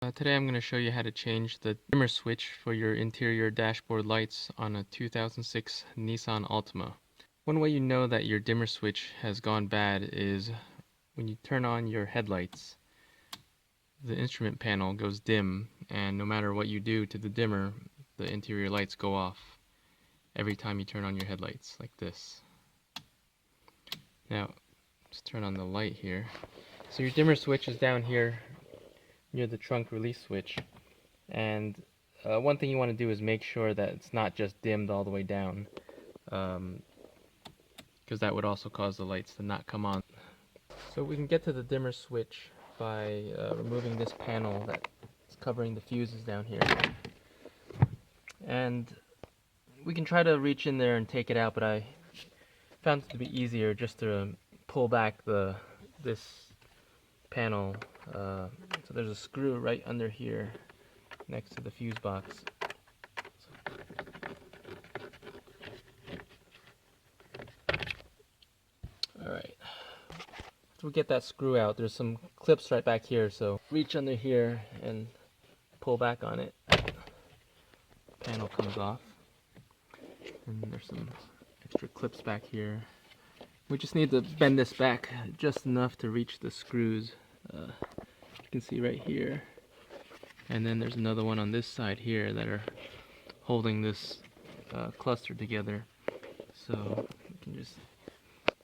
Today I'm going to show you how to change the dimmer switch for your interior dashboard lights on a 2006 Nissan Altima. One way you know that your dimmer switch has gone bad is when you turn on your headlights. The instrument panel goes dim, and no matter what you do to the dimmer, the interior lights go off every time you turn on your headlights, like this. Now, let's turn on the light here. So your dimmer switch is down here near the trunk release switch, and one thing you want to do is make sure that it's not just dimmed all the way down, because that would also cause the lights to not come on. So we can get to the dimmer switch by removing this panel that's covering the fuses down here, and we can try to reach in there and take it out, but I found it to be easier just to pull back this panel. So there's a screw right under here next to the fuse box. Alright, after we get that screw out, there's some clips right back here, so reach under here and pull back on it. The panel comes off, and there's some extra clips back here. We just need to bend this back just enough to reach the screws. You can see right here, and then there's another one on this side here that are holding this cluster together. So we can just,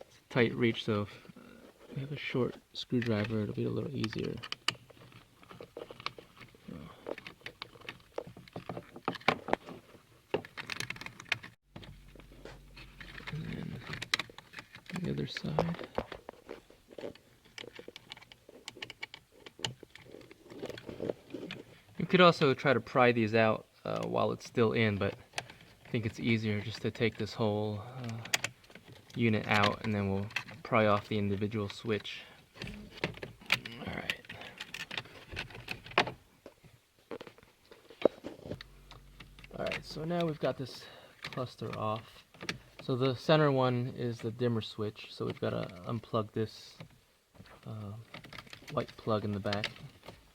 it's a tight reach, so if we have a short screwdriver, it'll be a little easier. And then the other side. You could also try to pry these out while it's still in, but I think it's easier just to take this whole unit out, and then we'll pry off the individual switch. Alright. Alright, so now we've got this cluster off. So the center one is the dimmer switch, so we've got to unplug this white plug in the back.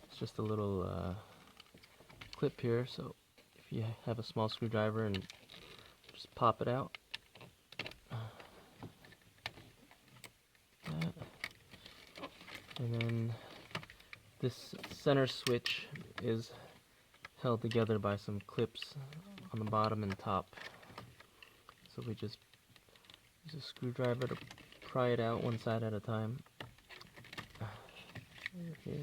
It's just a little clip here, so if you have a small screwdriver and just pop it out. And then this center switch is held together by some clips on the bottom and top. So we just use a screwdriver to pry it out one side at a time. Here.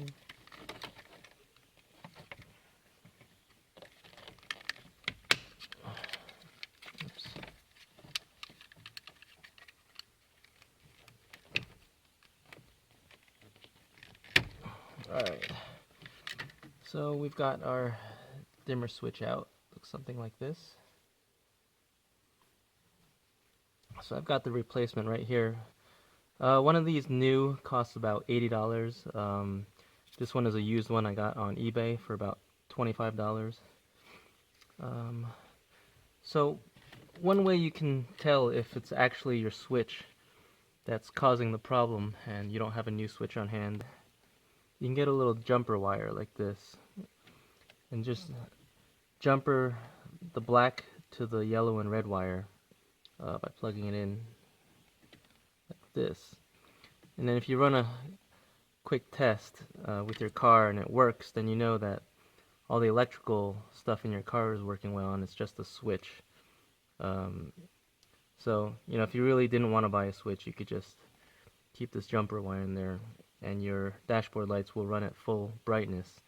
Oops. Alright, so we've got our dimmer switch out. Looks something like this. So I've got the replacement right here. One of these new costs about $80. This one is a used one I got on eBay for about $25. So one way you can tell if it's actually your switch that's causing the problem and you don't have a new switch on hand, you can get a little jumper wire like this and just jumper the black to the yellow and red wire by plugging it in like this. And then if you run a quick test with your car and it works, then you know that all the electrical stuff in your car is working well and it's just a switch. So, you know, if you really didn't want to buy a switch, you could just keep this jumper wire in there and your dashboard lights will run at full brightness.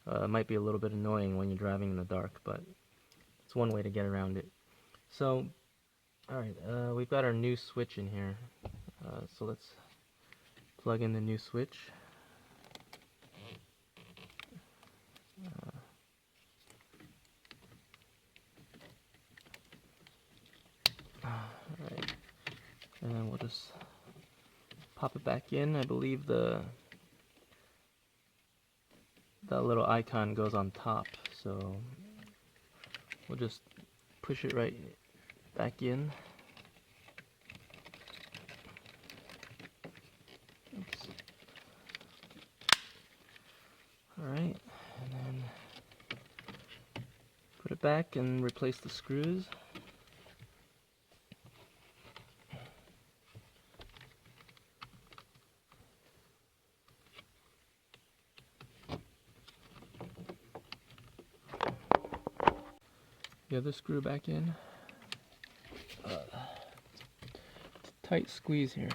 It might be a little bit annoying when you're driving in the dark, but it's one way to get around it. So, alright, we've got our new switch in here. So let's plug in the new switch. Alright, and then we'll just pop it back in. I believe the little icon goes on top, so we'll just push it right back in. Oops. Alright, and it back and replace the screws. The other screw back in. It's a tight squeeze here.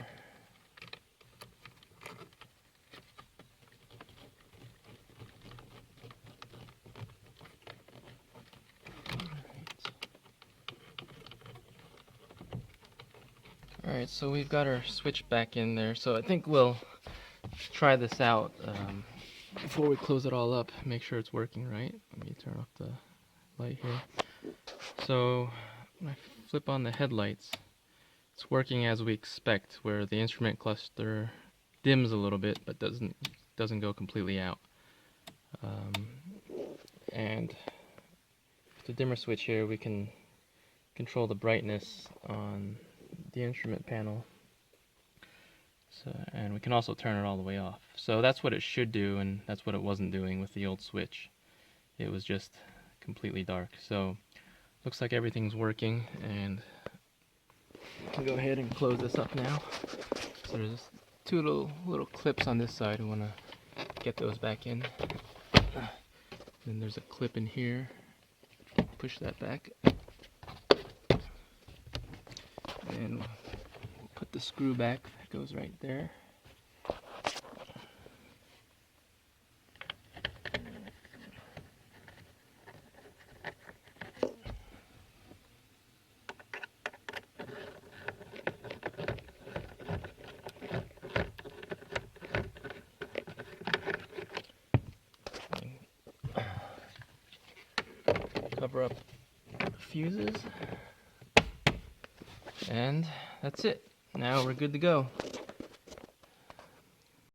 Alright, so we've got our switch back in there, so I think we'll try this out before we close it all up, make sure it's working right. Let me turn off the light here. So when I flip on the headlights, it's working as we expect, where the instrument cluster dims a little bit but doesn't go completely out. And the dimmer switch here, we can control the brightness on the instrument panel. So, and we can also turn it all the way off. So that's what it should do, and that's what it wasn't doing with the old switch. It was just completely dark. So looks like everything's working, and I can go ahead and close this up now. So there's two little clips on this side. We want to get those back in. Then there's a clip in here. Push that back. And we'll put the screw back. That goes right there. Cover up fuses, and that's it. Now we're good to go.